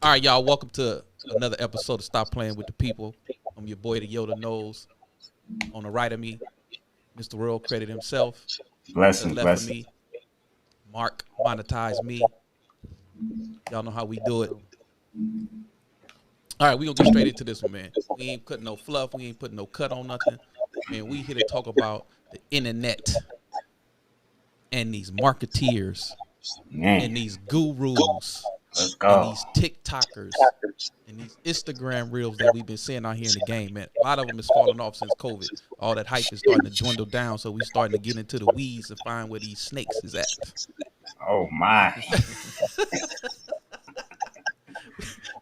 All right, y'all. Welcome to another episode of Stop Playing with the People. I'm your boy, the Yoda Nose. On the right of me, Mr. Royal Credit himself. To the Blessings, left of blessings. me, Mark Monetize Me. Y'all know how we do it. All right, we gonna get straight into this one, man. We ain't putting no fluff. We ain't putting no cut on nothing, man. We here to talk about the internet and these marketeers Man, and these gurus let's and go. these TikTokers and these Instagram reels that we've been seeing out here in the game, man. A lot of them is falling off since COVID. All that hype is starting to dwindle down, so we starting to get into the weeds and find where these snakes is at. Oh my.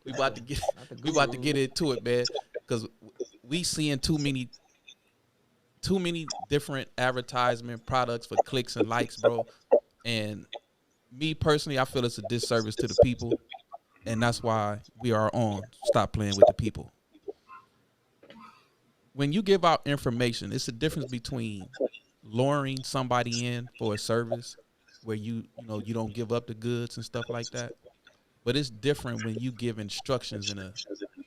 we about to get Not the we about to guru. get into it, man, because we seeing too many different advertisement products for clicks and likes, bro. And me personally, I feel it's a disservice to the people, and that's why we are on Stop Playing with the People. When you give out information, it's a difference between luring somebody in for a service where you don't give up the goods and stuff like that. But it's different when you give instructions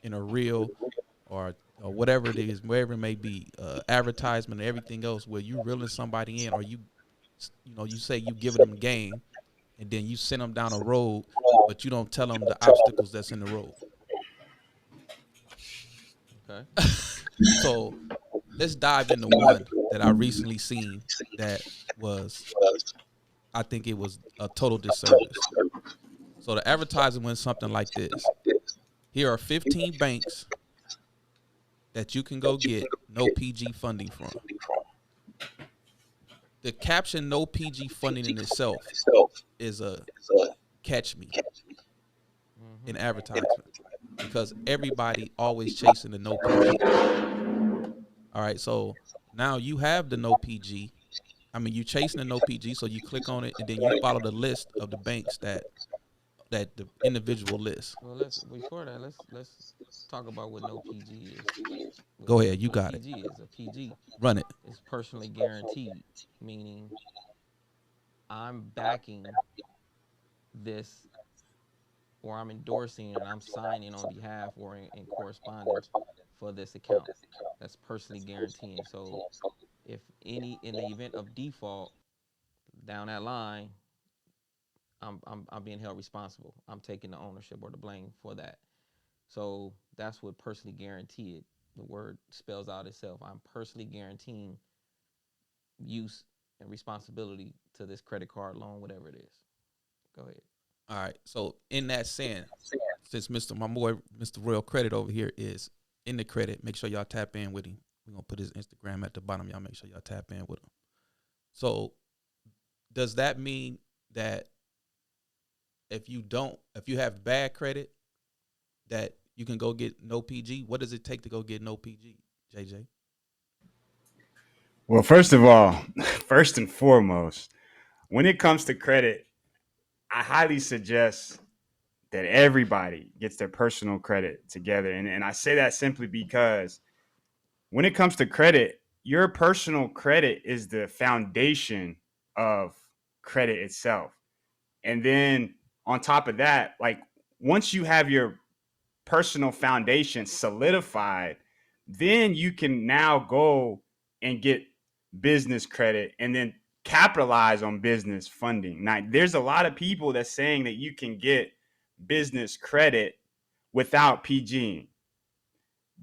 in a reel or whatever it is, wherever it may be, advertisement and everything else, where you reeling somebody in, or you say you giving them game, and then you send them down a road, but you don't tell them the obstacles that's in the road. Okay. So let's dive into one that I recently seen that was, I think it was a total disservice. So the advertising went something like this: here are 15 banks that you can go get no PG funding from. The caption "no PG funding" in itself is a catch me in Mm-hmm. advertisement, because everybody always chasing the no PG. All right, so now you have the no PG. I mean, you chasing the no PG, so you click on it and then you follow the list of the banks that the individual list. Well, let's before that, let's talk about what no PG is. What Go ahead, you what got it. PG is? A PG Run it. is personally guaranteed, meaning I'm backing this, or I'm endorsing and I'm signing on behalf or in correspondence for this account. That's personally guaranteeing. So if any in the event of default down that line, I'm being held responsible. I'm taking the ownership or the blame for that. So that's what personally guaranteed. The word spells out itself. I'm personally guaranteeing use and responsibility to this credit card loan, whatever it is. Go ahead. All right. So in that saying, since my boy Mr. Royal Credit over here is in the credit, make sure y'all tap in with him. We're gonna put his Instagram at the bottom. Y'all make sure y'all tap in with him. So does that mean that if you have bad credit, that you can go get no PG? What does it take to go get no PG, JJ? Well, first of all, first and foremost, when it comes to credit, I highly suggest that everybody gets their personal credit together. And I say that simply because when it comes to credit, your personal credit is the foundation of credit itself. And then on top of that, like once you have your personal foundation solidified, then you can now go and get business credit and then capitalize on business funding. Now, there's a lot of people that's saying that you can get business credit without PG.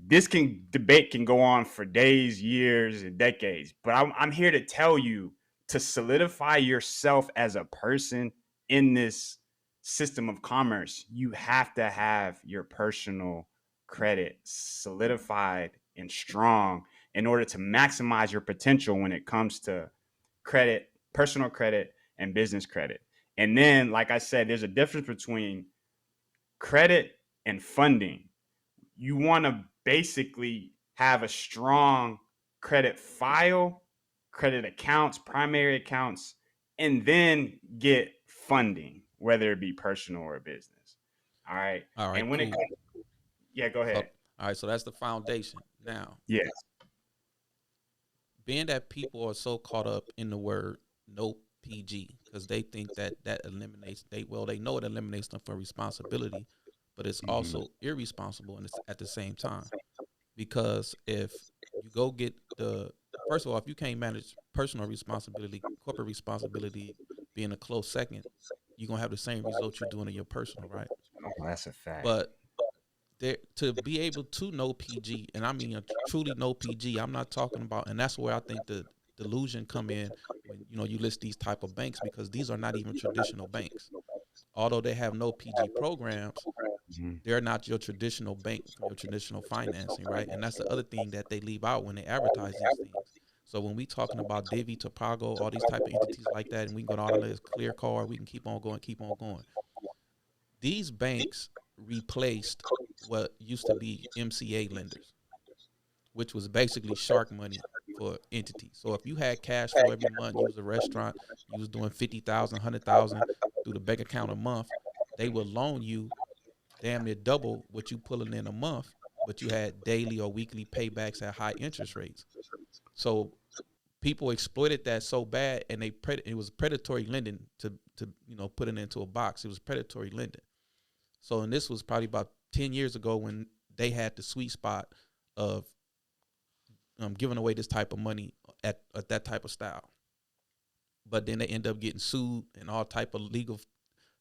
This can debate can go on for days, years, and decades, but I'm here to tell you to solidify yourself as a person in this system of commerce. You have to have your personal credit solidified and strong in order to maximize your potential when it comes to credit, personal credit, and business credit. And then, like I said, there's a difference between credit and funding. You want to basically have a strong credit file, credit accounts, primary accounts, and then get funding, whether it be personal or business. All right. All right, And when it cool. comes, yeah, go So ahead. all right, so that's the foundation. Now, Yes. being that people are so caught up in the word no PG because they think that eliminates they know it eliminates them from responsibility, but it's Mhm. also irresponsible and it's at the same time. Because if you go get the first of all, if you can't manage personal responsibility, corporate responsibility being a close second, you're gonna have the same results you're doing in your personal, right? Oh, that's a fact. But there to be able to know PG, and I mean a truly know PG, I'm not talking about, and that's where I think the delusion come in when you list these type of banks because these are not even traditional banks. Although they have no PG programs, Mhm. they're not your traditional bank, your traditional financing, right? And that's the other thing that they leave out when they advertise these things. So when we talking about Divvy, Topago, all these type of entities like that, and we can go to all the list, Clear Card, we can keep on going, keep on going. These banks replaced what used to be MCA lenders, which was basically shark money for entities. So if you had cash flow every month, you was a restaurant, you was doing 50,000, 100,000 through the bank account a month, they would loan you damn near double what you pulling in a month, but you had daily or weekly paybacks at high interest rates. So people exploited that so bad, and it was predatory lending to put it into a box. It was predatory lending. So and this was probably about 10 years ago when they had the sweet spot of giving away this type of money at that type of style. But then they end up getting sued, and all type of legal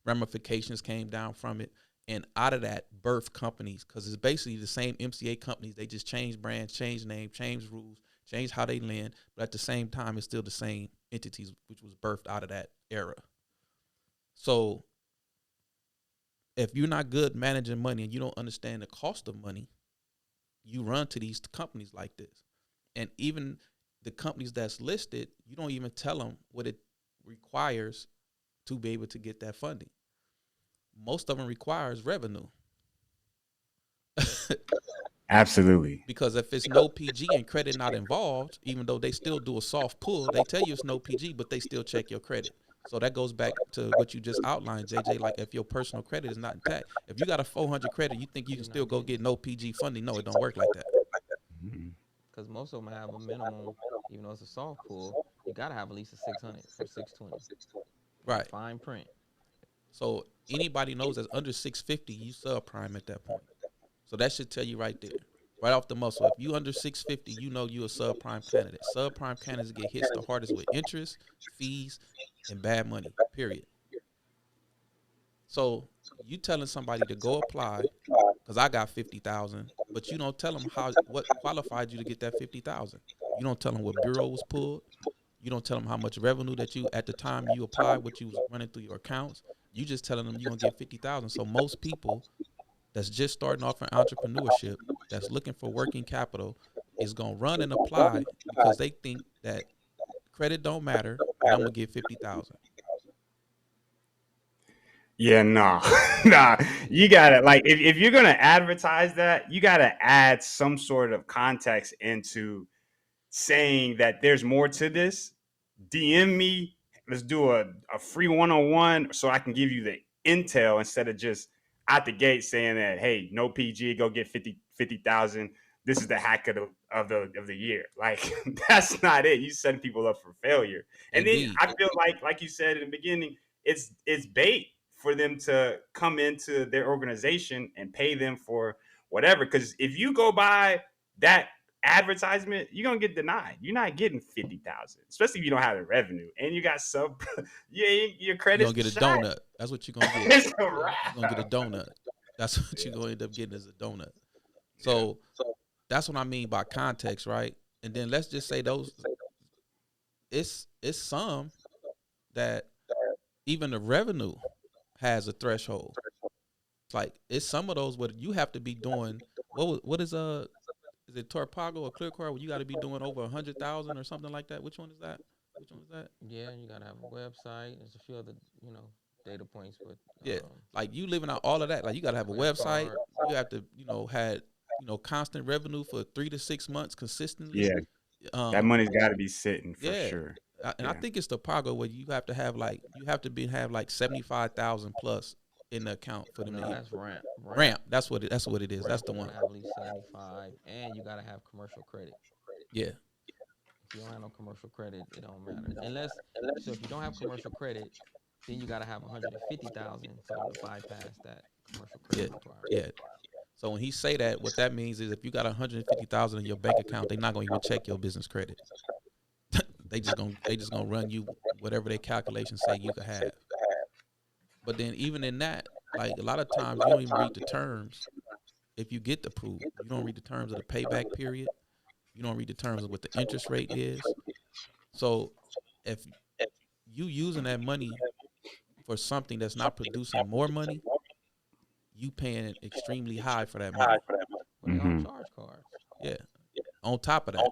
ramifications came down from it. And out of that, birth companies, because it's basically the same MCA companies. They just change brands, change name, change rules, change how they lend. But at the same time, it's still the same entities, which was birthed out of that era. So if you're not good managing money and you don't understand the cost of money, you run to these companies like this. And even the companies that's listed, you don't even tell them what it requires to be able to get that funding. Most of them requires revenue. Absolutely. Because if it's no PG and credit not involved, even though they still do a soft pull, they tell you it's no PG, but they still check your credit. So that goes back to what you just outlined, JJ. Like if your personal credit is not intact, if you got a 400 credit, you think you can You're still not go getting get it no PG funding? No, it don't work like that. Mhm. because most of them have a minimum, even though it's a soft pull, you got to have at least a 600 or 620 in Right. fine print. So anybody knows that's under 650, you subprime at that point. So that should tell you right there, right off the muscle. If you under 650, you know you a subprime candidate. Subprime candidates get hits the hardest with interest, fees, and bad money. Period. So you telling somebody to go apply because I got 50,000, but you don't tell them what qualified you to get that 50,000. You don't tell them what bureau was pulled. You don't tell them how much revenue that you at the time you applied, what you was running through your accounts. You just telling them you gonna get 50,000. So most people that's just starting off in entrepreneurship, that's looking for working capital, is gonna run and apply because they think that credit don't matter and I'm gonna get 50,000. Yeah, nah, nah. You gotta like if you're gonna advertise that, you gotta add some sort of context into saying that there's more to this. DM me. Let's do a free one-on-one so I can give you the intel instead of just out the gate saying that, hey, no PG, go get 50,000. This is the hack of the year. Like that's not it. You setting people up for failure. And then Indeed. I feel like you said in the beginning, it's bait for them to come into their organization and pay them for whatever. Because if you go by that advertisement, you're gonna get denied. You're not getting 50,000, especially if you don't have the revenue and you got sub. Yeah, your You're gonna credit's get a shot. donut. That's what you're gonna get. It's a Yep. You're gonna get a wrap. donut. That's what Yeah, you're gonna end up getting is a donut. yeah. So that's what I mean by context, right? And then let's just say those it's some that even the revenue has a threshold. Like it's some of those where you have to be doing what is it Torpago or ClearCard where you got to be doing over 100,000 or something like that? Which one is that? Which one is that? Yeah, you got to have a website. There's a few other, data points, but Yeah, like you living out all of that. Like you got to have a credit website. card. You have to had constant revenue for 3 to 6 months consistently. Yeah, that Um, money's got to be sitting for yeah, sure. and I Yeah. think it's the Pago where you have to have like have like 75,000 plus in the account for them to No, even that's ramp. Ramp. ramp. That's what it is. That's Ramp. the You got one. to have at least 75, and you got to have commercial credit. Yeah, If you don't have no commercial credit, it don't matter. Unless, so if you don't have commercial credit, then you got to have 150,000 for them to bypass that. commercial Yeah, credit requirement. yeah. So when he say that, what that means is if you got 150,000 in your bank account, they're not gonna even check your business credit. They just gonna run you whatever their calculations say you could have. But then even in that, like a lot of times you don't even read the terms. If you get the proof, you don't read the terms of the payback period. You don't read the terms of what the interest rate is. So if you using that money for something that's not producing more money, you paying extremely high for that money. Well, they all charge cards. Yeah. On top of that,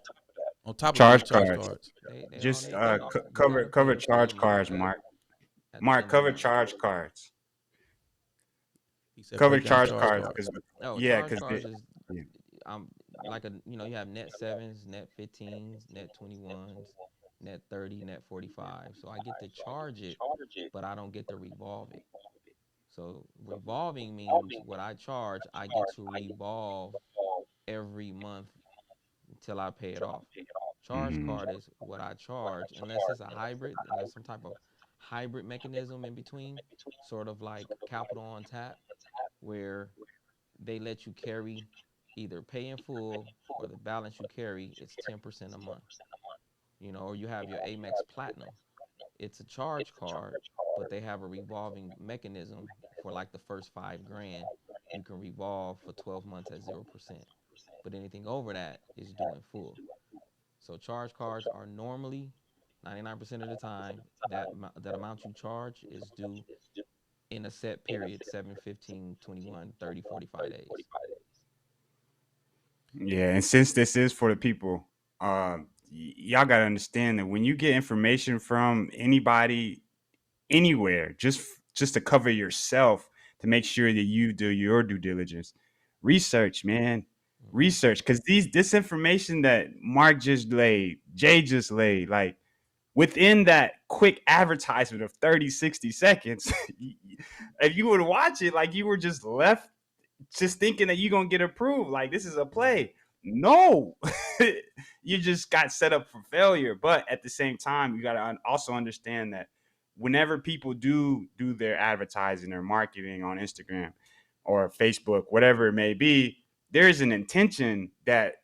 on top of being Charge charge cards. cards, They all Just need that. You cover gotta pay cover them full charge amount cards, Mark. at the Mark, end of the cover month. charge cards. he said Cover break down charge charge cards cards. because Oh, yeah, charge because cards is like you have net sevens, net 15s, net 21s, net 30, net 45. So I get to charge it, but I don't get to revolve it. So revolving means what I charge, I get to revolve every month until I pay it off. Charge hmm card is what I charge, unless it's a hybrid, unless some type of hybrid mechanism in between, sort of like capital on tap, where they let you carry either pay in full or the balance you carry, it's 10% a month. Or you have your Amex Platinum. It's a charge card, but they have a revolving mechanism for like the first 5 grand. You can revolve for 12 months at 0%. But anything over that is due in full. So charge cards are normally 99% of the time that amount you charge is due in a set period, 7, 15, 21, 30, 45 days. yeah. And since this is for the people, y'all gotta understand that when you get information from anybody anywhere, just to cover yourself, to make sure that you do your due diligence, research, man, Mm-hmm. research, because this information that Mark just laid, Jay just laid, like within that quick advertisement of 30, 60 seconds, if you would watch it, like you were just left just thinking that you're gonna get approved. Like this is a Mm-hmm. play. No, you just got set up for failure. But at the same time, you gotta also understand that whenever people do their advertising or marketing on Instagram or Facebook, whatever it may be, there's an intention that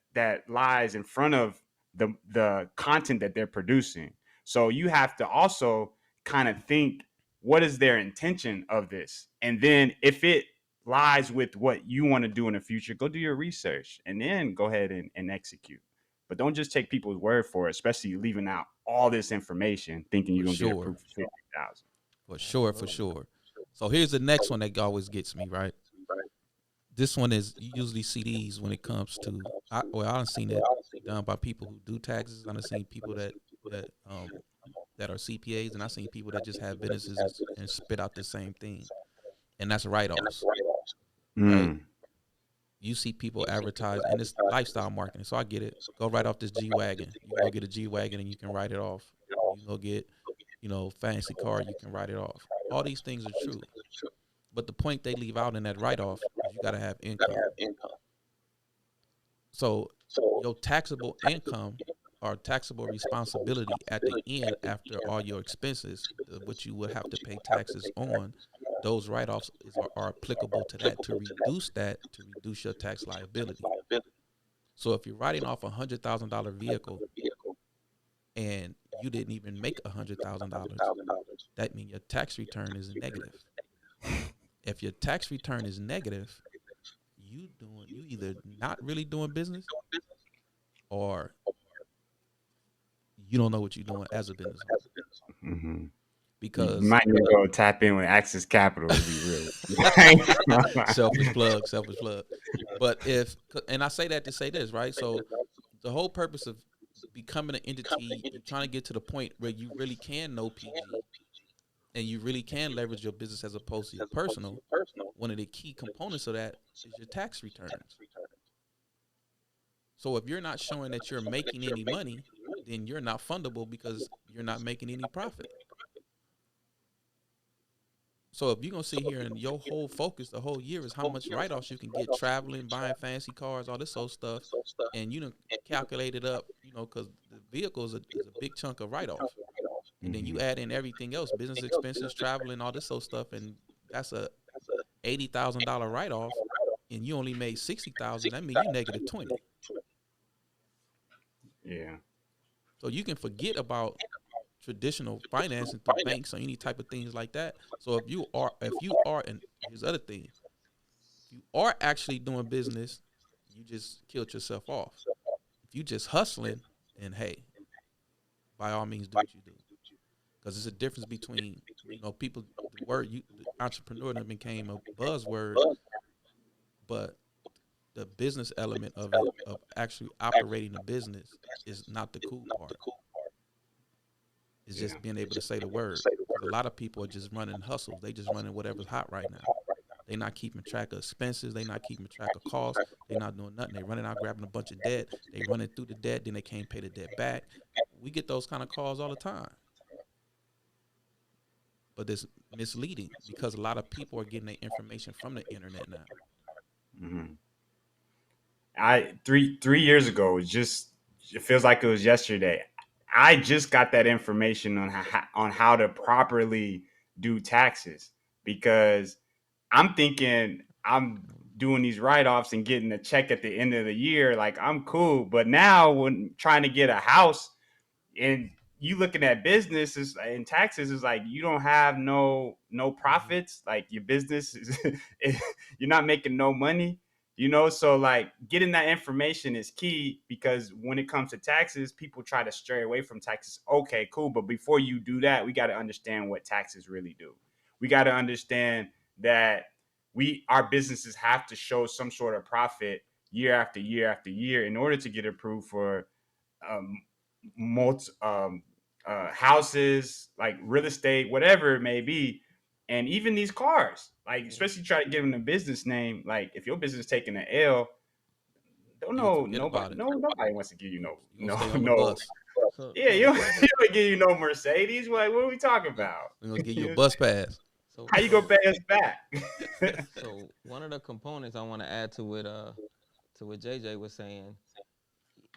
lies in front of the content that they're producing. So you have to also kind of think, what is their intention of this? And then if it lies with what you want to do in the future, go do your research and then go ahead and execute. But don't just take people's word for it, especially leaving out all this information thinking For you're gonna get sure. approved for 50,000. For sure, for Absolutely. sure. So here's the next one that always gets me, right? This one is you usually see these when it comes to I've seen it done by people who do taxes. I've seen people that that are CPAs, and I've seen people that just have businesses and spit out the same thing, and that's write-offs, right? Mm. You see people advertise, and it's lifestyle marketing, so I get it. Go write off this G wagon. You can go get a G wagon, and you can write it off. You can go get, fancy car. You can write it off. All these things are true, but the point they leave out in that write-off is you got to have income. So your taxable income or taxable responsibility at the end after all your expenses, what you would have to pay taxes on, those write-offs are applicable to that to reduce your tax liability. So if you're writing off $100,000 vehicle and you didn't even make $100,000, that means your tax return is negative. If your tax return is negative, you either not really doing business or you don't know what you're doing as a business owner. hmm You Because might need to go tap in with Access Capital to be real. selfish plug. But if and I say that to say this, right? So the whole purpose of becoming an entity, you're trying to get to the point where you really can know PG and you really can leverage your business as opposed to your personal. One of the key components of that is your tax returns. So if you're not showing that you're making any money, then you're not fundable because you're not making any profit. So if you're gonna sit here and your whole focus the whole year is how much write-offs you can get traveling, buying fancy cars, all this old stuff, and you don't calculate it up, because the vehicle is a big chunk of write-off, and then you Mhm. add in everything else, business expenses, traveling, all this old stuff, and that's a $80,000 write off and you only made 60,000, that means you negative 20. Yeah. So you can forget about traditional financing through banks or any type of things like that. So if you are, and here's the other thing, if you are actually doing business, you just killed yourself off. If you just hustling, and hey, by all means do what you do. Because there's a difference between, people, the entrepreneur that became a buzzword, but the business element of it, of actually operating a business, is not the cool part. It's Yeah. just being able to say the word. Because a lot of people are just running hustles. They just running whatever's hot right now. They not keeping track of expenses. They not keeping track of costs. They not doing nothing. They running out grabbing a bunch of debt. They running through the debt. Then they can't pay the debt back. We get those kind of calls all the time. But it's misleading because a lot of people are getting their information from the internet now. Mm-hmm. I 3 years ago, it feels like it was yesterday. I just got that information on how to properly do taxes, because I'm thinking I'm doing these write-offs and getting a check at the end of the year, like I'm cool. But now when trying to get a house, and you looking at businesses and taxes, is like you don't have no Mm-hmm. profits, like your business is you're not making no money, so like getting that information is key, because when it comes to taxes, people try to stray away from taxes. Okay, cool, but before you do that, we got to understand what taxes really do. We got to understand that our businesses have to show some sort of profit year after year after year in order to get approved for um, houses, like real estate, whatever it may be, and even these cars. Like, Yeah. especially try to give them a business name. Like, if your business taking an L, don't You're gonna know forget nobody. about it. No, nobody wants to give you You're gonna stay on the no. bus. Yeah, So the you question, don't give you no Mercedes. Like, what are we talking We're about? gonna give you a bus pass. so How you gonna so pay us back? so one of the components I want to add to what JJ was saying,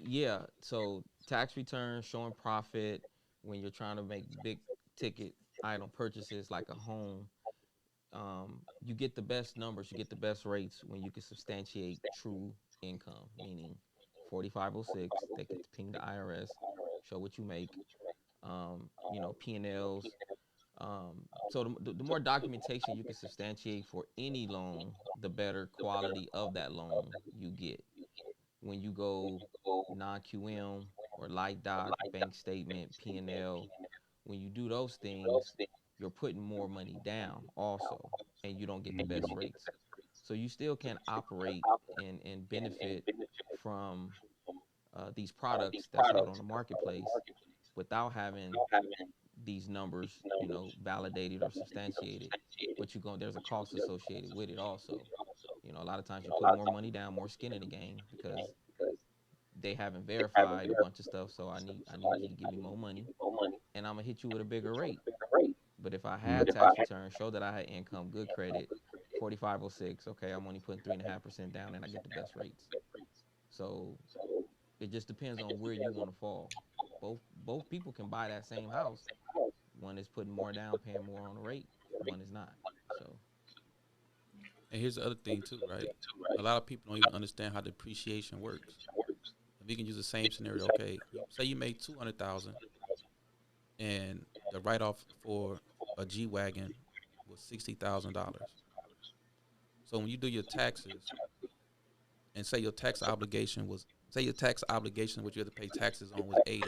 yeah. So tax returns showing profit when you're trying to make big ticket item purchases like a home. You get the best numbers, you get the best rates when you can substantiate true income, meaning 4506. They could ping the IRS, show what you make. P&Ls. So the more documentation you can substantiate for any loan, the better quality of that loan you get. When you go non-QM or light doc, bank statement, P&L, when you do those things, you're putting more money down also, and you don't get the best rates. So you still can operate and benefit from these products that's out on the marketplace without having these numbers, validated or substantiated. But there's a cost associated with it also. A lot of times you put more money down, more skin in the game because they haven't verified a bunch of stuff. So I need you to give me more money, and I'm gonna hit you with a bigger rate. But if I had tax returns, show that I had income, good credit, 4506, okay, I'm only putting 3.5% down, and I get the best rates. So it just depends on where you want to fall. Both people can buy that same house. One is putting more down, paying more on the rate. One is not. So And here's the other thing too, right? A lot of people don't even understand how depreciation works. If we can use the same scenario, okay, you say you made 200,000, and the write off for a G wagon was $60,000. So when you do your taxes, and say your tax obligation, which you have to pay taxes on, was 80,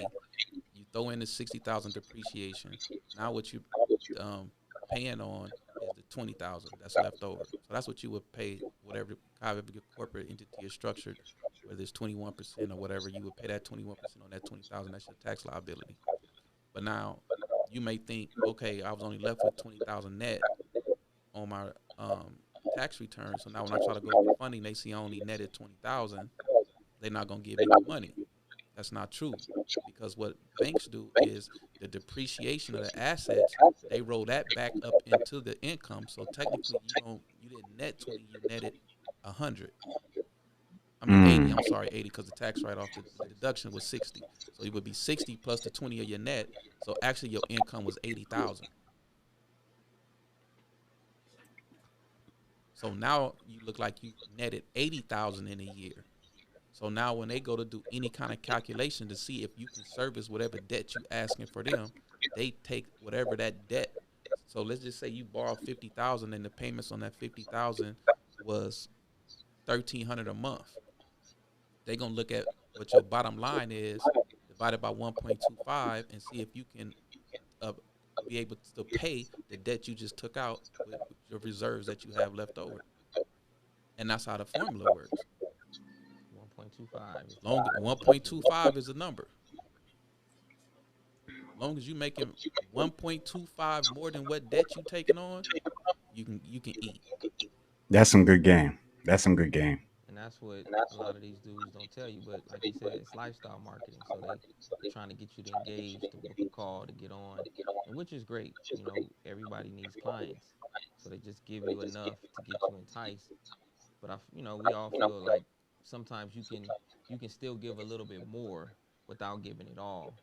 you throw in the 60,000 depreciation. Now what you um, paying on is the 20,000 that's left over. So that's what you would pay, whatever however your corporate entity is structured, whether it's 21% or whatever. You would pay that 21% on that 20,000. That's your tax liability. But now you may think, okay, I was only left with 20,000 net on my tax return. So now when I try to go get funding, they see I only netted 20,000. They're not gonna give me no money. That's not true, because what banks do is the depreciation of the assets, they roll that back up into the income. So technically, you didn't net 20, you netted 100. I mean 80. Mm. I'm sorry, 80, because the tax write off, the deduction was 60. So it would be 60 plus the 20 of your net. So actually, your income was 80,000. So now you look like you netted 80,000 in a year. So now when they go to do any kind of calculation to see if you can service whatever debt you asking for them, they take whatever that debt. So let's just say you borrow 50,000 and the payments on that 50,000 was 1,300 a month. They're gonna look at what your bottom line is divided by 1.25 and see if you can uh, be able to pay the debt you just took out with your reserves that you have left over. And that's how the formula works. 1.25 is the Long number. 1.25 is a number. Long as you making 1.25 more than what debt you taking on, you can eat. That's some good game. That's some good game. And that's what a lot of these dudes don't tell you. But like you said, it's lifestyle marketing. So they trying to get you to engage, to book a call, to get on, and which is great. You know, everybody needs clients, so they just give you enough to get you enticed. But we all feel like sometimes you can still give a little bit more without giving it all,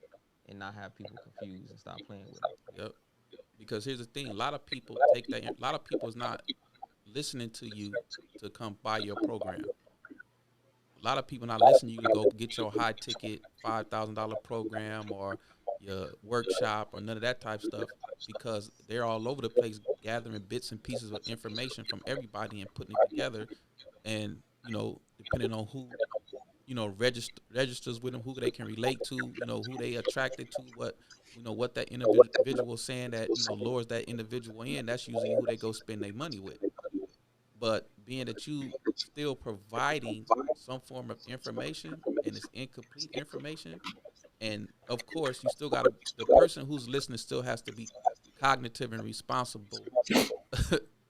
and not have people confused and stop playing with them. Yep. Because here's the thing: a lot of people take that. A lot of people is not listening to you to come buy your program. A lot of people not listening to you to go get your high ticket $5,000 program or your workshop or none of that type stuff because they're all over the place gathering bits and pieces of information from everybody and putting it together. And depending on who registers with them, who they can relate to, who they attracted to, what that individual saying that lures that individual in. That's usually who they go spend their money with. But being that you still providing some form of information and it's incomplete information, and of course you still got to, the person who's listening still has to be cognitive and responsible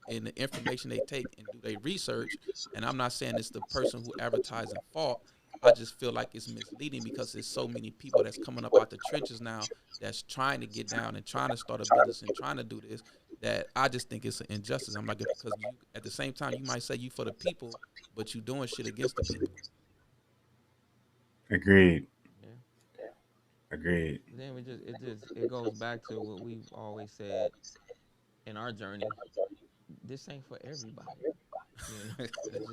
in the information they take and do their research. And I'm not saying it's the person who advertising fault. I just feel like it's misleading because there's so many people that's coming up out the trenches now that's trying to get down and trying to start a business and trying to do this, that I just think it's an injustice. I'm like, because you at the same time you might say you for the people, but you doing shit against the people. Agreed. Yeah. Agreed. Then it goes back to what we've always said in our journey. This ain't for everybody. You know,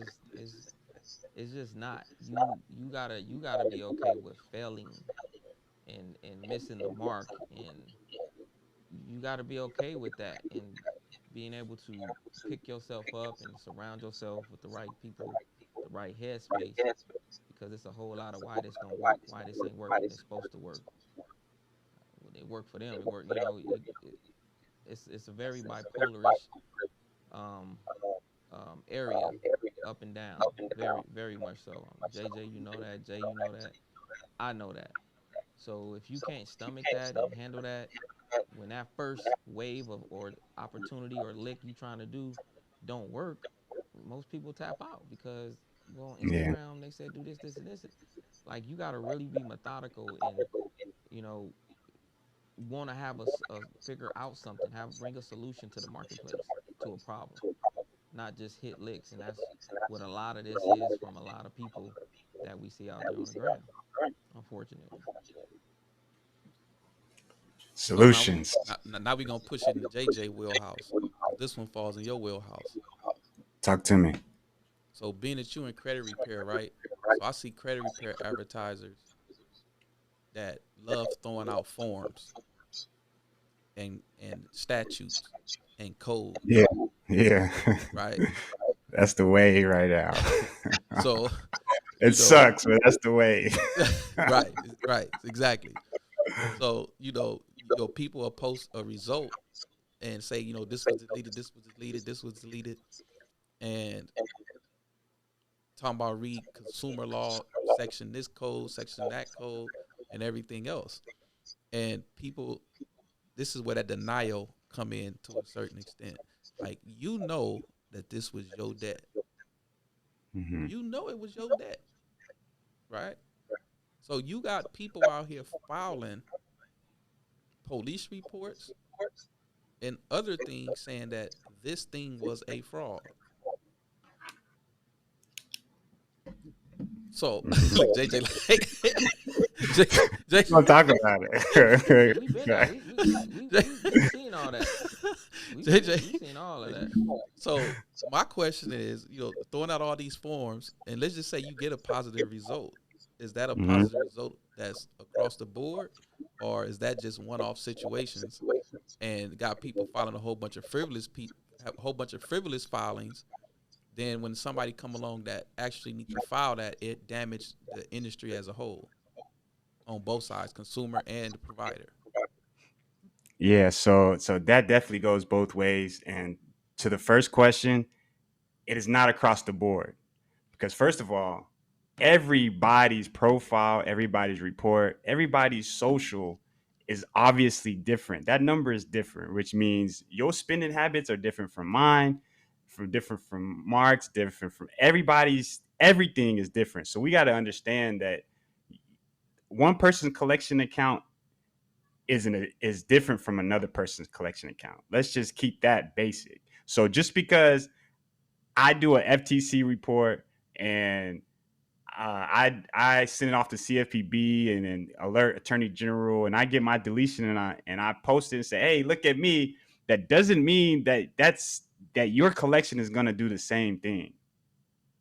it's just not. You gotta be okay with failing and missing the mark, and you gotta be okay with that, and being able to pick yourself up and surround yourself with the right people, the right headspace, because it's a whole lot of why this don't work, why this ain't work when it's supposed to work. When it work for them, it work. It's a very bipolarish um, area, up and down, very very much so. JJ, you know that. Jay, you know that. I know that. So if you can't stomach that and handle that, when that first wave of or opportunity or lick you trying to do don't work, most people tap out because well on Yeah. Instagram they said do this, this, and this. Like you got to really be methodical and you know want to have a figure out something, bring a solution to the marketplace to a problem, not just hit licks. And that's what a lot of this is from a lot of people that we see out there on the ground, unfortunately. So now we Solutions. now we gonna push it in the JJ wheelhouse because this one falls in your wheelhouse. Talk to me. So being that you in credit repair, right? So I see credit repair advertisers that love throwing out forms and statutes and codes, Yeah. Yeah. right? That's the way right now. So It you know, sucks, but that's the way. right, right, exactly. So people will post a result and say, this was deleted, this was deleted, this was deleted, and talking about read consumer law section this code, section that code, and everything else. And people, this is where that denial come in to a certain extent. Like that this was your debt. Hmm. You know it was your debt, right? So you got people out here filing police reports and other things saying that this thing was a fraud. So look, JJ, like Don't talk about it. We've been there. Right. We seen all that. We've JJ. seen all of that. So my question is, throwing out all these forms, and let's just say you get a positive result. Is that a Mm-hmm. positive result that's across the board, or is that just one-off situations and got people filing a whole bunch of frivolous filings? Then when somebody come along that actually need to file that, it damaged the industry as a whole on both sides, consumer and the provider. Yeah, so that definitely goes both ways. And to the first question, it is not across the board because first of all, everybody's profile, everybody's report, everybody's social is obviously different. That number is different, which means your spending habits are different from mine, from different from Mark's, different from everybody's. Everything is different. So we got to understand that one person's collection account is different from another person's collection account. Let's just keep that basic. So just because I do a FTC report and I send it off to CFPB and then alert Attorney General and I get my deletion and I post it and say, hey, look at me. That doesn't mean that your collection is gonna do the same thing.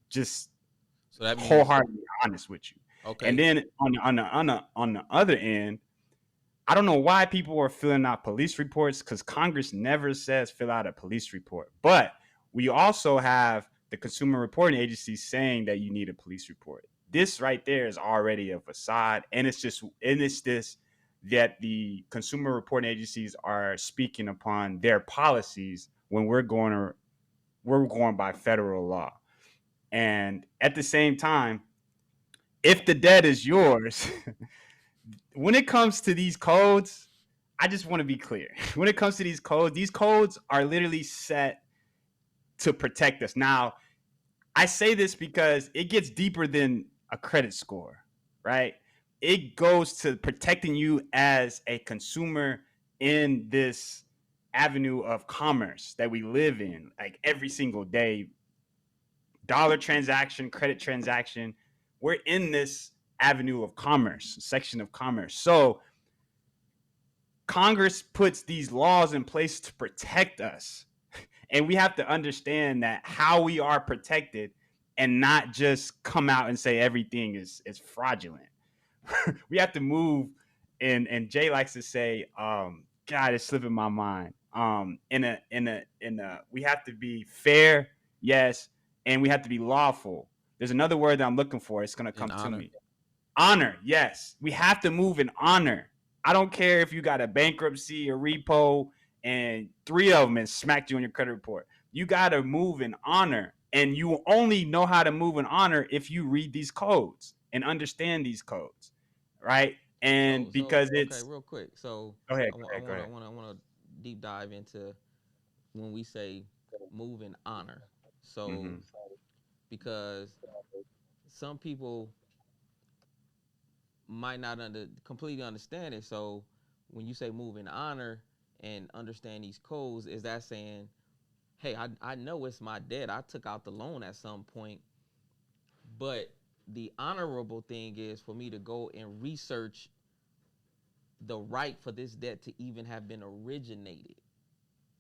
Just So that means, wholeheartedly honest with you. And okay, then on the other end, I don't know why people are filling out police reports because Congress never says fill out a police report. But we also have the Consumer Reporting Agency saying that you need a police report. This right there is already a facade, and it's this that the consumer reporting agencies are speaking upon their policies when we're going by federal law. And at the same time, if the debt is yours, when it comes to these codes, I just want to be clear. When it comes to these codes are literally set to protect us. Now, I say this because it gets deeper than a credit score, right? It goes to protecting you as a consumer in this avenue of commerce that we live in, like every single day. Dollar transaction, credit transaction. We're in this avenue of commerce, section of commerce. So Congress puts these laws in place to protect us. And we have to understand that how we are protected and not just come out and say everything is fraudulent. We have to move and Jay likes to say, God, it's slipping my mind. We have to be fair, yes, and we have to be lawful. There's another word that I'm looking for. It's gonna in come to honor. me. Honor, yes. We have to move in honor. I don't care if you got a bankruptcy, a repo, and three of them and smacked you on your credit report. You got to move in honor. And you only know how to move in honor if you read these codes and understand these codes, right? And So because okay, it's real quick. So go ahead, I go want I ahead, go want to ahead. want to want to deep dive into when we say move in honor. So Mm-hmm. because some people might not completely understand it. So when you say move in honor and understand these codes, is that saying, hey, I know it's my debt. I took out the loan at some point, but the honorable thing is for me to go and research the right for this debt to even have been originated.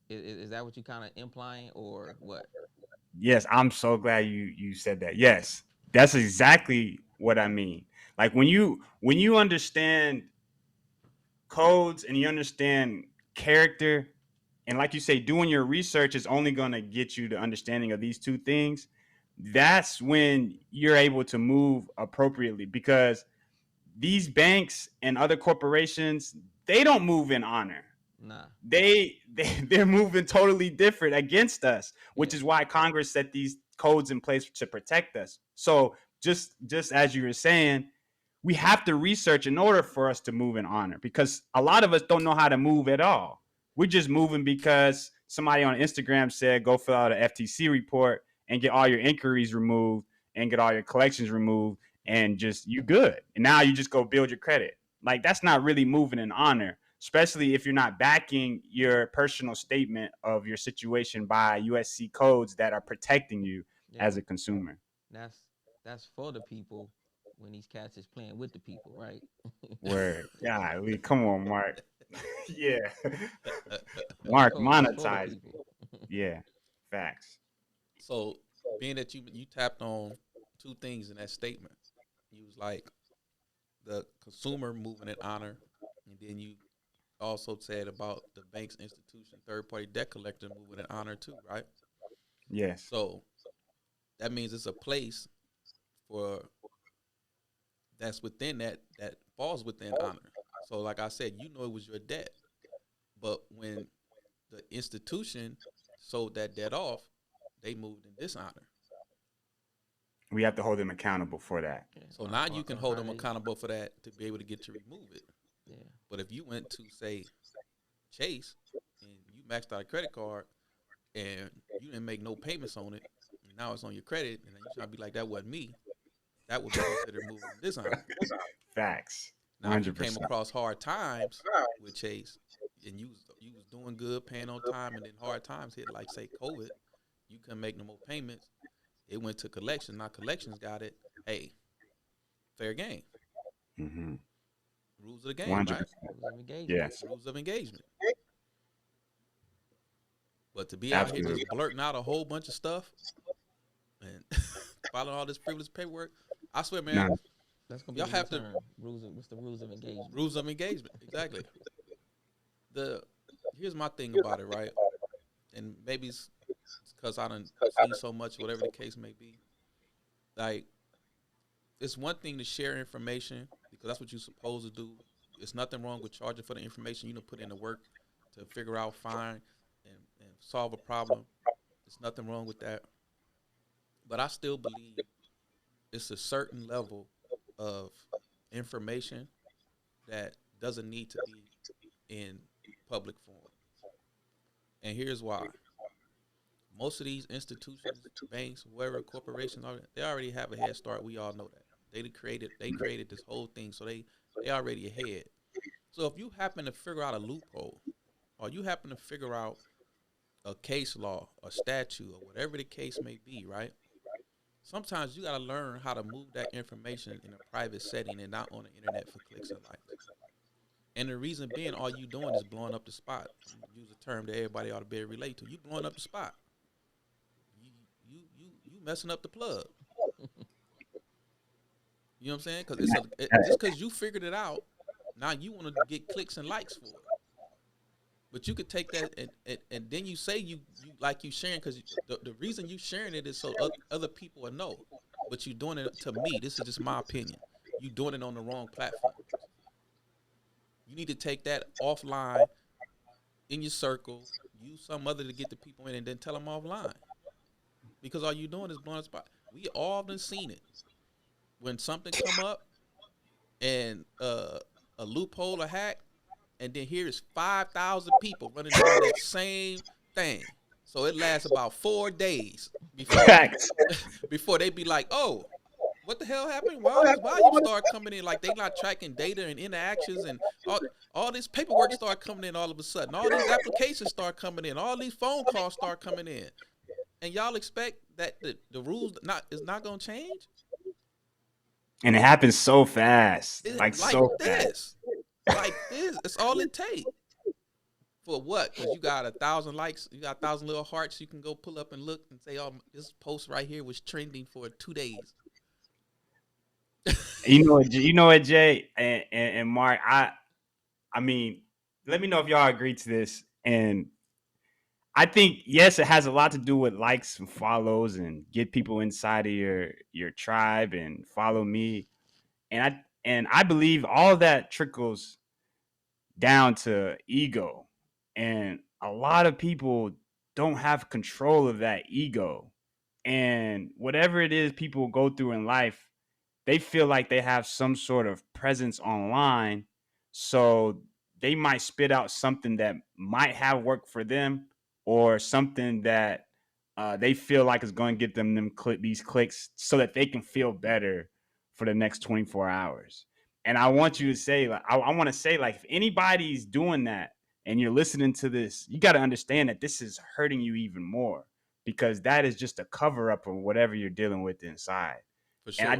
Is that what you kind of implying or what? Yes, I'm so glad you said that. Yes, that's exactly what I mean. Like when you understand codes and you understand character, and like you say, doing your research is only going to get you the understanding of these two things. That's when you're able to move appropriately because these banks and other corporations, they don't move in honor. Nah. They're moving totally different against us, which Yeah. is why Congress set these codes in place to protect us. So just as you were saying, we have to research in order for us to move in honor because a lot of us don't know how to move at all. We're just moving because somebody on Instagram said go fill out an FTC report and get all your inquiries removed and get all your collections removed and just you good. And now you just go build your credit. Like that's not really moving in honor, especially if you're not backing your personal statement of your situation by USC codes that are protecting you Yeah. as a consumer. That's that's for the people when these cats is playing with the people, right? Word. Yeah, come on, Mark. Yeah. Those Mark, codes is for the monetize it. people. Yeah. Facts. So being that you tapped on two things in that statement, you was like the consumer moving in honor, and then you also said about the bank's institution, third party debt collector moving in honor too, right? Yes. So that means it's a place for that's within that falls within honor. So like I said, you know it was your debt, but when the institution sold that debt off, they moved in dishonor. We have to hold them accountable for that. Yeah. So now you can hold how them they- accountable for that to be able to get to remove it. Yeah. But if you went to say Chase and you maxed out a credit card and you didn't make no payments on it, and now it's on your credit, and then you trying to be like that wasn't me, that would be considered moving in dishonor. Facts. Now, if you came 100%. across hard times with Chase and you was doing good, paying on time, and then hard times hit, like say COVID, you couldn't make no more payments. It went to collection. Now collections got it. Hey, fair game. Mm-hmm. Rules of the game, 100%. right? Rules of engagement. Yes. Rules of engagement. But to be out here Absolutely. just blurting out a whole bunch of stuff and filing all this frivolous paperwork, I swear, man, No. That's gonna be y'all the new have to term. What's the rules of engagement? rules of engagement. Exactly. Here's my thing about it, right? And maybe it's because I done seen so much, whatever the case may be. Like, it's one thing to share information because that's what you're supposed to do. It's nothing wrong with charging for the information. You know, put in the work to figure out, find, and solve a problem. There's nothing wrong with that. But I still believe it's a certain level of information that doesn't need to be in public forum. And here's why. Most of these institutions, banks, whatever corporations are, they already have a head start. We all know that. They created this whole thing, so they already ahead. So if you happen to figure out a loophole, or you happen to figure out a case law, a statute, or whatever the case may be, right? Sometimes you gotta learn how to move that information in a private setting and not on the internet for clicks and likes. And the reason being, all you doing is blowing up the spot. I'm gonna use a term that everybody ought to be able to relate to. You blowing up the spot. You messing up the plug. You know what I'm saying? Because just because you figured it out, now you want to get clicks and likes for it. But you could take that and then you say you like you sharing because the reason you sharing it is so other people will know. But you doing it to me. This is just my opinion. You doing it on the wrong platform. You need to take that offline in your circle. Use some other to get the people in, and then tell them offline. Because all you doing is blowing a spot. We all done seen it. When something come up and a loophole, a hack, and then here is 5,000 people running down that same thing. So it lasts about 4 days before Facts. before they be like, oh, what the hell happened? Why all these volumes start coming in? Like they not tracking data and interactions and all this paperwork start coming in all of a sudden. All these applications start coming in. All these phone calls start coming in. And y'all expect that the rules is not gonna change? And it happens so fast. Like Like so this. fast. Like this. It's all it takes. For what? Because you got 1,000 likes, you got 1,000 little hearts you can go pull up and look and say, oh, this post right here was trending for 2 days. You know what, Jay and Mark, I mean, let me know if y'all agree to this. And I think yes, it has a lot to do with likes and follows and get people inside of your tribe and follow me. And I believe all of that trickles down to ego. And a lot of people don't have control of that ego. And whatever it is people go through in life, they feel like they have some sort of presence online. So they might spit out something that might have worked for them or something that they feel like is going to get them these clicks so that they can feel better for the next 24 hours. And I want you to say, like, I want to say, like, if anybody's doing that and you're listening to this, you got to understand that this is hurting you even more because that is just a cover up of whatever you're dealing with inside. For And sure. I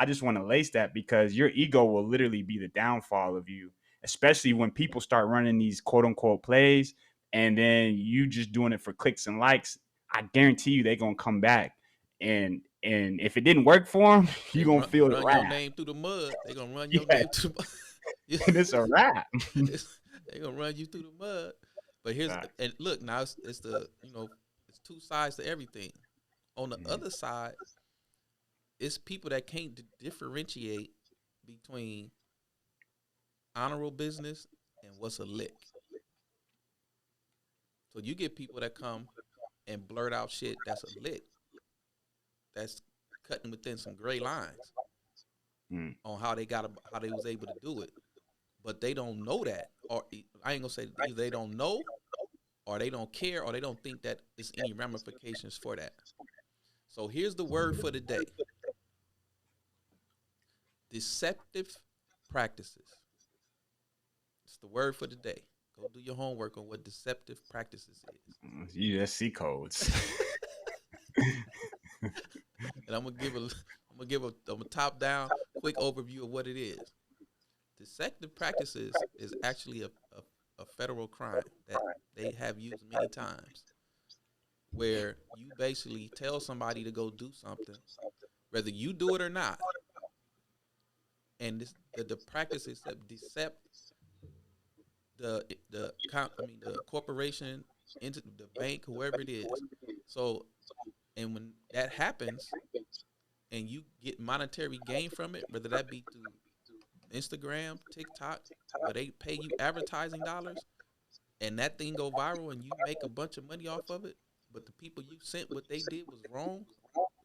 just want to lace that because your ego will literally be the downfall of you, especially when people start running these quote unquote plays and then you just doing it for clicks and likes. I guarantee you they're gonna come back. And if it didn't work for them, you They gonna feel the run your wrath. name through the mud. They gonna run your Yeah, name through. The and it's a wrap. they gonna run you through the mud. But here's Right. and look now it's the it's two sides to everything. On the Mhm. other side, it's people that can't differentiate between honorable business and what's a lick. So you get people that come and blurt out shit that's a lick, that's cutting within some gray lines Mm. on how they was able to do it, but they don't know that, or I ain't gonna say either they don't know, or they don't care, or they don't think that there's any ramifications for that. So here's the word for the day: deceptive practices. It's the word for the day. Go do your homework on what deceptive practices is. USC codes. And I'm gonna top down quick overview of what it is. Deceptive practices is actually a federal crime that they have used many times, where you basically tell somebody to go do something, whether you do it or not, and the practice is to decept the corporation, into the bank, whoever it is. So, and when that happens, and you get monetary gain from it, whether that be through Instagram, TikTok, where they pay you advertising dollars, and that thing go viral, and you make a bunch of money off of it, but the people you sent what they did was wrong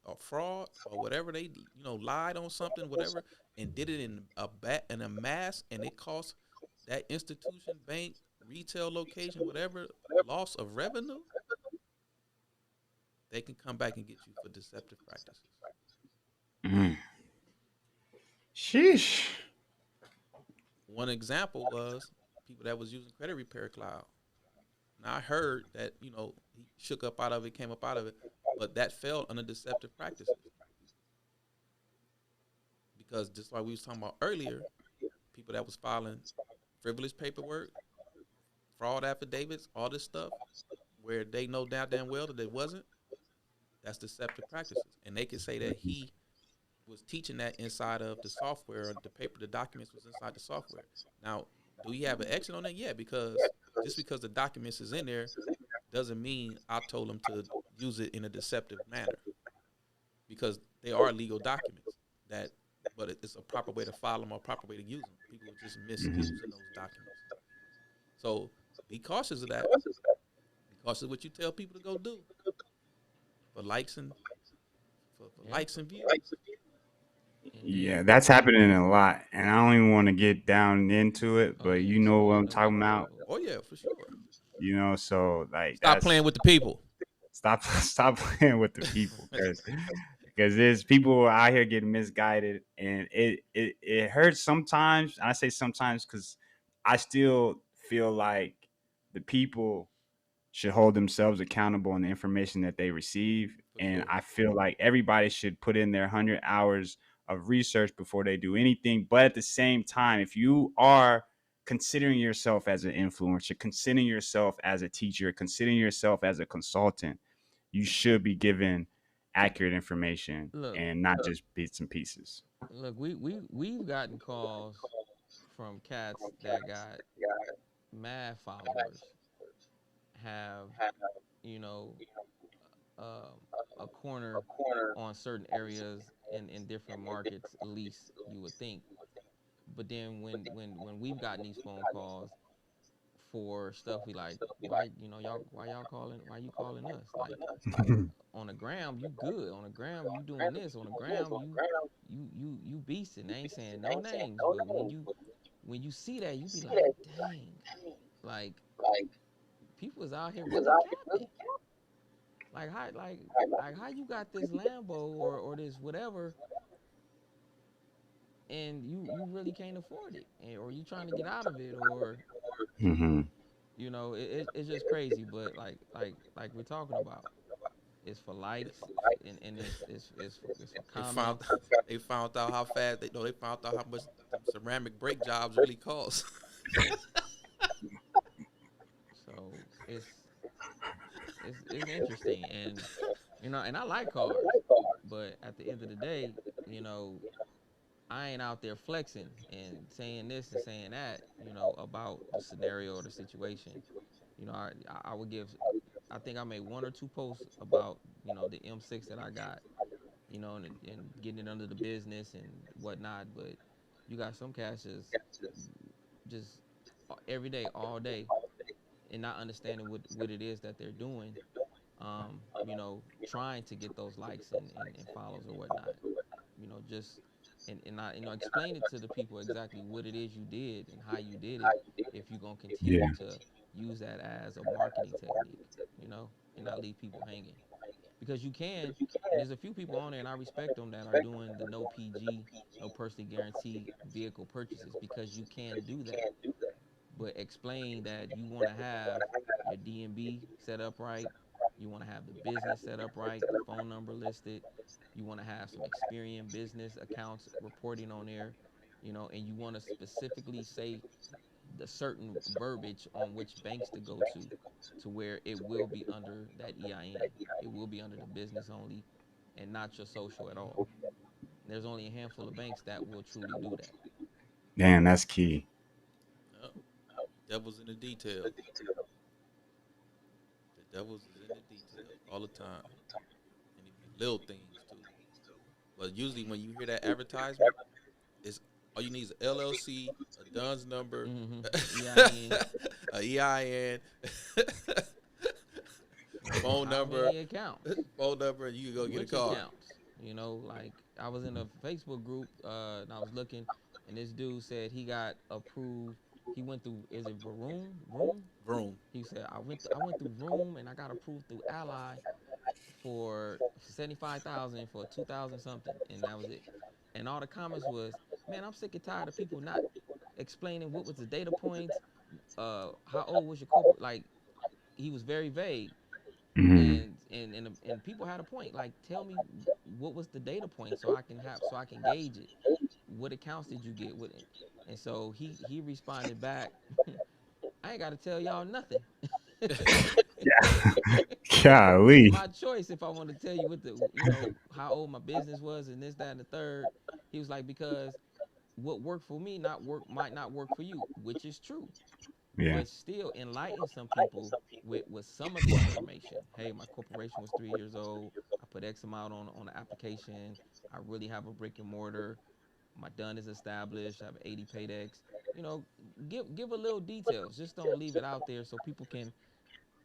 or fraud or whatever, they lied on something, whatever, and did it in a mass, and it cost that institution, bank, retail location, whatever, loss of revenue, they can come back and get you for deceptive practices. Mm. Sheesh. One example was people that was using Credit Repair Cloud. Now I heard that he shook up out of it, came up out of it, but that fell under deceptive practices, because just like we was talking about earlier, people that was filing frivolous paperwork, fraud affidavits, all this stuff, where they know damn well that it wasn't. That's deceptive practices, and they can say that he was teaching that inside of the software, or the paper, the documents was inside the software. Now, do you have an exit on that? Yeah, because just because the documents is in there doesn't mean I told them to use it in a deceptive manner, because they are legal documents that, but it's a proper way to file them or a proper way to use them. People are just misusing those documents. So be cautious of that. Be cautious of what you tell people to go do for likes and for Yeah. likes and views. Yeah, Indeed. that's happening a lot, and I don't even want to get down into it, Oh but yeah, you know what expose I'm them talking type of about. people. Oh yeah, for sure. So like Stop that's playing with the people. stop playing with the people, because there's people out here getting misguided, and it hurts sometimes. I say sometimes because I still feel like the people should hold themselves accountable on the information that they receive. For And sure. I feel like everybody should put in their 100 hours of research before they do anything. But at the same time, if you are considering yourself as an influencer, considering yourself as a teacher, considering yourself as a consultant, you should be given accurate information Look, and not just bits and pieces. look, we've gotten calls from cats that got mad followers, have you know um, a corner on certain areas in different markets, at least you would think. But then when we've gotten these phone calls for stuff, we like, why you calling us? Like, on the gram you good, on the gram you doing this, on the gram you beasting. I ain't saying no names, but when you see that, you be like, dang, like people is out here really capping. Like how you got this Lambo or this whatever, and you really can't afford it, or you trying to get out of it, or Hmm. it's just crazy. But like we're talking about, it's for likes, and it's for They found comments. they found out how fast they found out how much them ceramic brake jobs really cost. So it's it's interesting, and and I like cars, but at the end of the day, you know, I ain't out there flexing and saying this and saying that, about the scenario or the situation. I would give. I think I made one or two posts about the M6 that I got, and getting it under the business and whatnot. But you got some cats just every day, all day, and not understanding what it is that they're doing. Trying to get those likes and follows or whatnot. Just and not explain it to the people exactly what it is you did and how you did it. If you're gonna Yeah. continue to use that as a marketing technique, and not leave people hanging, because you can. And there's a few people on there, and I respect them, that are doing the no PG, no personally guaranteed vehicle purchases, because you can do that. But explain that you want to have your DMB set up right, you want to have the business set up right, the phone number listed, you want to have some Experian business accounts reporting on there, and you want to specifically say the certain verbiage on which banks to go to where it will be under that EIN. It will be under the business only and not your social at all. There's only a handful of banks that will truly do that. Damn, that's key. Yep. Devil's in the details. The devil's is in the details all the time, and it be little things too. But usually when you hear that advertisement, it's all you need is a LLC, a DUNS number, EIN. a EIN, And phone how number, many accounts? phone number, and you can go get a Which car. accounts? Like I was in a Facebook group, and I was looking, and this dude said he got approved. He went through, is it Vroom? Vroom? Vroom. He said I went through Vroom, and I got approved through Ally for 75,000 for 2,000 something, and that was it. And all the comments was, man, I'm sick and tired of people not explaining what was the data points, how old was your corporate, like he was very vague. Hmm. And people had a point, like, tell me what was the data point, so I can gauge it. What accounts did you get with it? And so he responded back, I ain't got to tell y'all nothing. It's Golly. my choice if I want to tell you what the how old my business was and this, that, and the third. He was like, because what worked for me not work might not work for you, which is true. Yeah. But still enlighten some people with some of the information. Hey, my corporation was 3 years old. I put X amount on the application. I really have a brick and mortar. My done is established. I have 80 paydex. You know, give a little details. Just don't leave it out there so people can.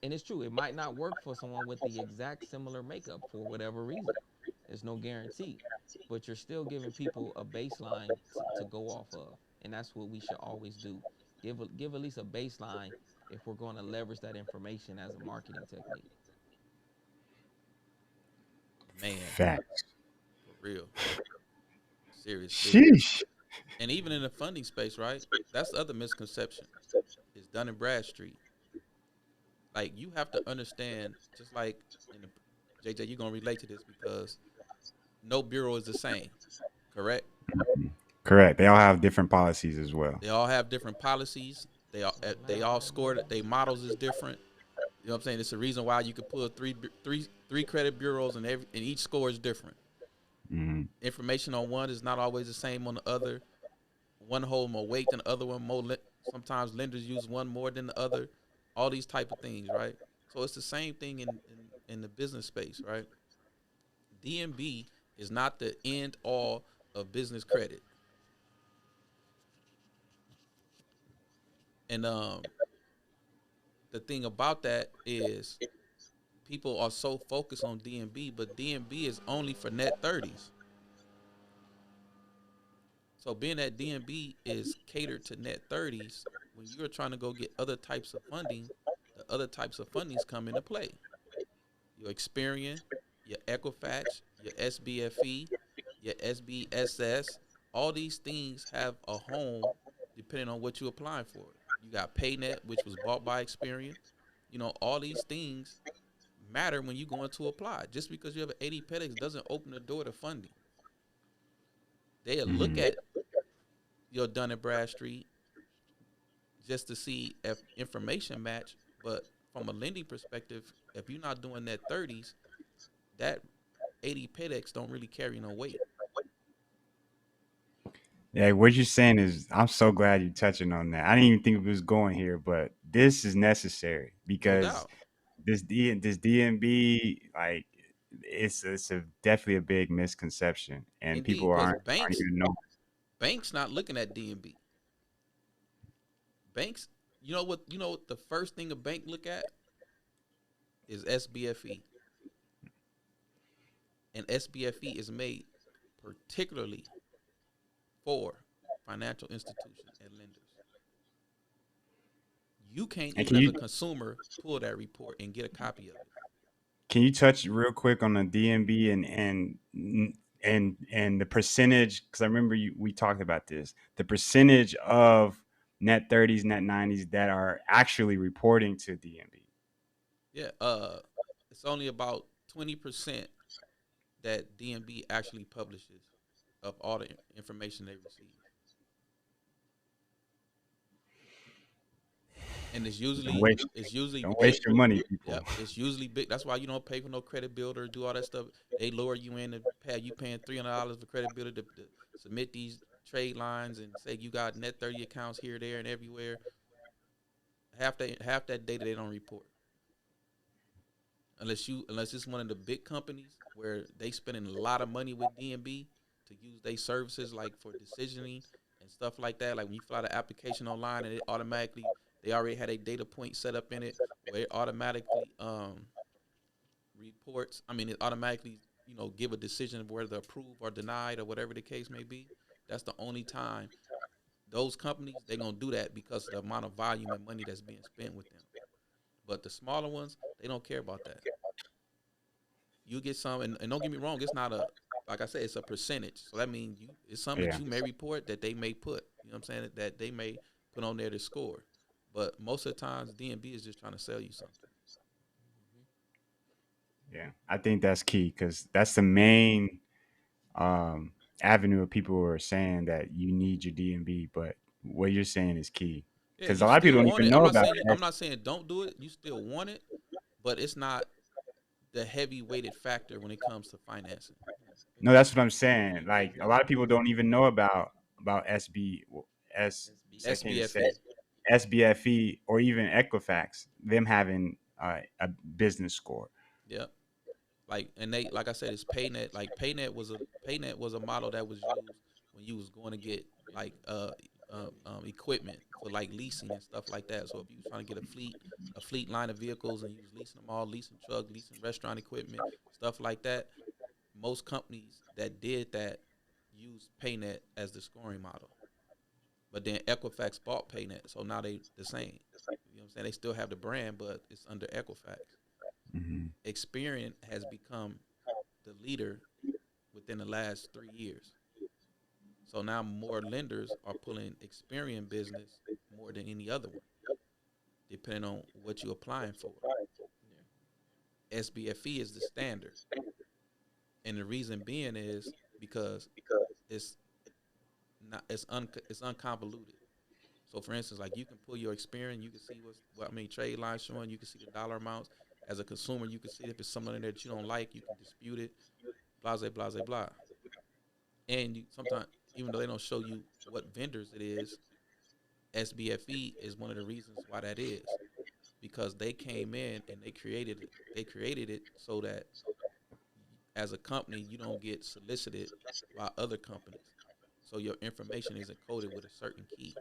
And it's true, it might not work for someone with the exact similar makeup for whatever reason. There's no guarantee, but you're still giving people a baseline to go off of, and that's what we should always do. Give at least a baseline if we're going to leverage that information as a marketing technique. Man, Facts. for real. Serious business. Sheesh. And even in the funding space, right? That's the other misconception. Is Dun and Bradstreet. Like you have to understand, just like in the JJ, you're gonna relate to this because no bureau is the same, correct? Correct. They all have different policies as well. They all have different policies. They all scored. They models is different. You know what I'm saying? It's a reason why you could pull three credit bureaus and each score is different. Hmm. Information on one is not always the same on the other. One hold more weight than the other one. Sometimes lenders use one more than the other. All these type of things, right? So it's the same thing in the business space, right? DMB is not the end all of business credit. And the thing about that is people are so focused on DMB, but DMB is only for net 30s. So being that DMB is catered to net 30s, when you're trying to go get other types of funding, the other types of fundings come into play. Your Experian, your Equifax, your SBFE, your SBSS, all these things have a home depending on what you're applying for. You got PayNet, which was bought by Experian. You know, all these things matter when you're going to apply. Just because you have an 80 PEDX doesn't open the door to funding. They'll look Hmm. at your Dun and Bradstreet just to see if information match, but from a lending perspective, if you're not doing that 30s, that 80 PEDX don't really carry no weight. Yeah, what you're saying is, I'm so glad you're touching on that. I didn't even think it was going here, but this is necessary No because doubt. this DMB, like, it's a definitely a big misconception, and Indeed, people because aren't even know. banks not looking at DMB. Banks, you know what the first thing a bank look at is SBFE. And SBFE is made particularly for financial institutions and lenders. You can't And even as a consumer pull that report and get a copy of it. can you touch real quick on the DMB and the percentage? Because I remember we talked about this. The percentage of net 30s, net 90s that are actually reporting to DMB. Yeah, it's only about 20% that DMB actually publishes of all the information they receive. And Don't waste it's usually don't big. waste your money, people. Yep, it's usually big. That's why you don't pay for no credit builder, do all that stuff. They lower you in to pay you paying $300 for credit builder to submit these trade lines and say you got net 30 accounts here, there, and everywhere. Half that data they don't report unless it's one of the big companies where they spending a lot of money with DMB to use their services like for decisioning and stuff like that. Like when you fill out an application online and it automatically they already had a data point set up in it where it automatically reports. I mean, it automatically give a decision of whether approved or denied or whatever the case may be. That's the only time those companies they're gonna do that because of the amount of volume and money that's being spent with them. But the smaller ones, they don't care about that. You get some, and don't get me wrong, it's not a like I said, it's a percentage. So that means it's something that Yeah. you may report that they may put. You know what I'm saying? That they may put on there to score. But most of the times, DMB is just trying to sell you something. Yeah, I think that's key because that's the main um, avenue of people who are saying that you need your DMB, but what you're saying is key Yeah, because a you lot of people still don't want even it. know about I'm that. not saying don't do it. You still want it, but it's not the heavy weighted factor when it comes to financing. No, that's what I'm saying. Like a lot of people don't even know about S. I can't even say SBFE. SBFE or even Equifax. Them having a business score. Yep. Like I said, it's PayNet. Like PayNet was a model that was used when you was going to get like equipment for like leasing and stuff like that. So if you was trying to get a fleet line of vehicles and you was leasing them all, leasing truck, leasing restaurant equipment, stuff like that, most companies that did that used PayNet as the scoring model. But then Equifax bought PayNet, so now they the same. You know what I'm saying? They still have the brand, but it's under Equifax. Hmm. Experian has become the leader within the last 3 years. So now more lenders are pulling Experian business more than any other one, depending on what you're applying for. SBFE is the standard, and the reason being is because it's it's unconvoluted. So, for instance, like you can pull your Experian, you can see what I mean trade lines showing, you can see the dollar amounts. As a consumer, you can see if it's something in there that you don't like, you can dispute it. Blah blah blah blah. And sometimes, even though they don't show you what vendors it is, SBFE is one of the reasons why that is because they came in and they created it. They created it so that as a company you don't get solicited by other companies. So your information is encoded with a certain key.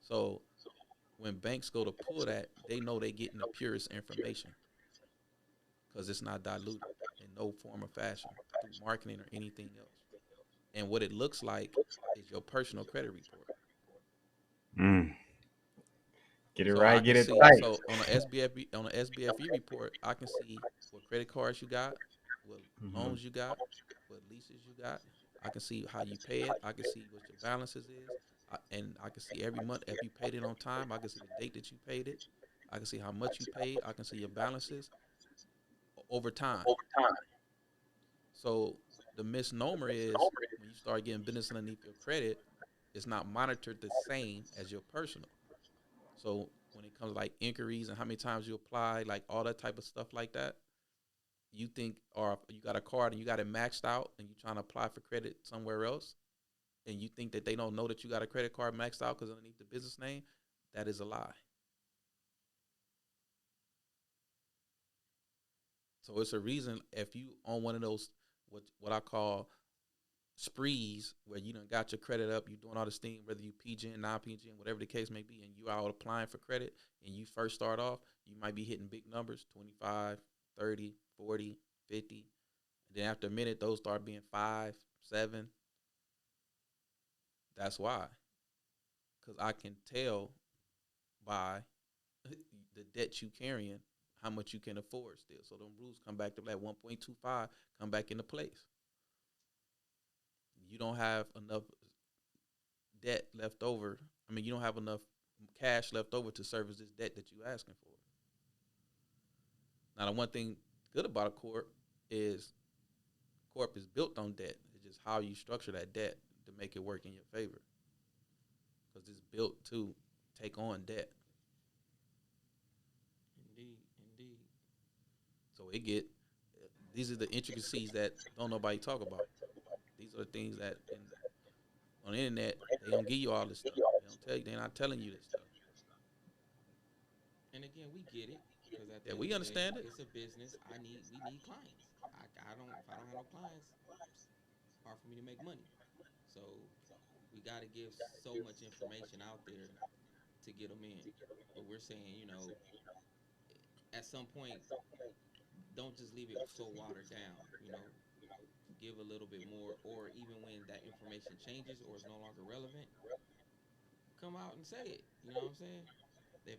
So when banks go to pull that, they know they getting the purest information because it's not diluted in no form or fashion through marketing or anything else. And what it looks like is your personal credit report. Mm. Get it So I right, can get it see right. so on a SBFE report, I can see what credit cards you got, what Hmm. loans you got, what leases you got. I can see how you pay it. I can see what your balances is, and I can see every month if you paid it on time. I can see the date that you paid it. I can see how much you paid. I can see your balances over time. So the misnomer is when you start getting business underneath your credit, it's not monitored the same as your personal. So when it comes to like inquiries and how many times you apply, like all that type of stuff like that, you think, or you got a card and you got it maxed out and you're trying to apply for credit somewhere else, and you think that they don't know that you got a credit card maxed out because underneath the business name, that is a lie. So it's a reason if you on one of those what I call sprees where you done got your credit up, you doing all this thing, whether you PGN, non-PGN, whatever the case may be, and you out applying for credit and you first start off, you might be hitting big numbers, 25, 30, 40, 50. And then after a minute, those start being 5, 7. That's why. Because I can tell by the debt you carrying how much you can afford still. So them rules come back to that 1.25 come back into place. You don't have enough debt left over. I mean, you don't have enough cash left over to service this debt that you're asking for. Now, the one thing good about a corp is built on debt. It's just how you structure that debt to make it work in your favor. Because it's built to take on debt. Indeed. So these are the intricacies that don't nobody talk about. These are the things that on the internet, they don't give you all this stuff. They don't tell you, they're not telling you this stuff. And again, we get it because Yeah, we understand it. It's a business. We need clients. I don't. If I don't have no clients, it's hard for me to make money. So we got to give so much information out there to get them in. But we're saying, at some point, don't just leave it so watered down. Give a little bit more, or even when that information changes or is no longer relevant, come out and say it. You know what I'm saying?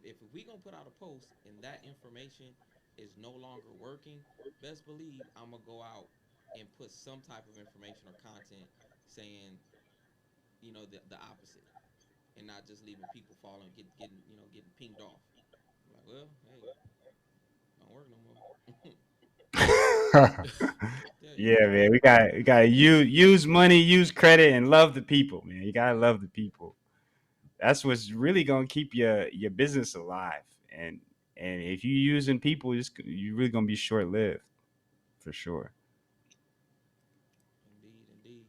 If we gonna put out a post and that information is no longer working, best believe I'm gonna go out and put some type of information or content saying, the opposite, and not just leaving people falling, getting pinged off. I'm like, well, hey, don't work no more. Yeah, man, we gotta use money, use credit, and love the people, man. You gotta love the people. That's what's really gonna keep your business alive. And if you using people, you're really gonna be short lived, for sure. Indeed.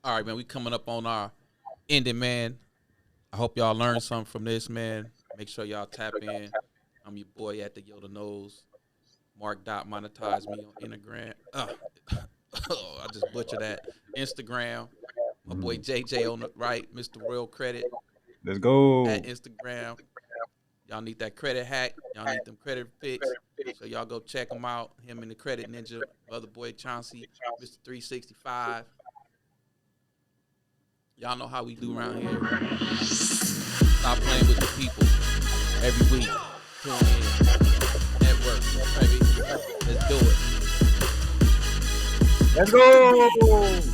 All right, man, we coming up on our ending, man. I hope y'all learned something from this, man. Make sure y'all tap in. I'm your boy at the Yoda Nose. Mark Dot monetize me on Instagram. I just butchered that. Instagram. My boy JJ on the right, Mr. Royal Credit Let's go. at Instagram. Y'all need that credit hack. Y'all need them credit fix. So y'all go check him out. Him and the Credit Ninja, other boy Chauncey, Mr. 365. Y'all know how we do around here. Stop playing with the people every week. Tune in. Network. Baby. Let's do it. Let's go.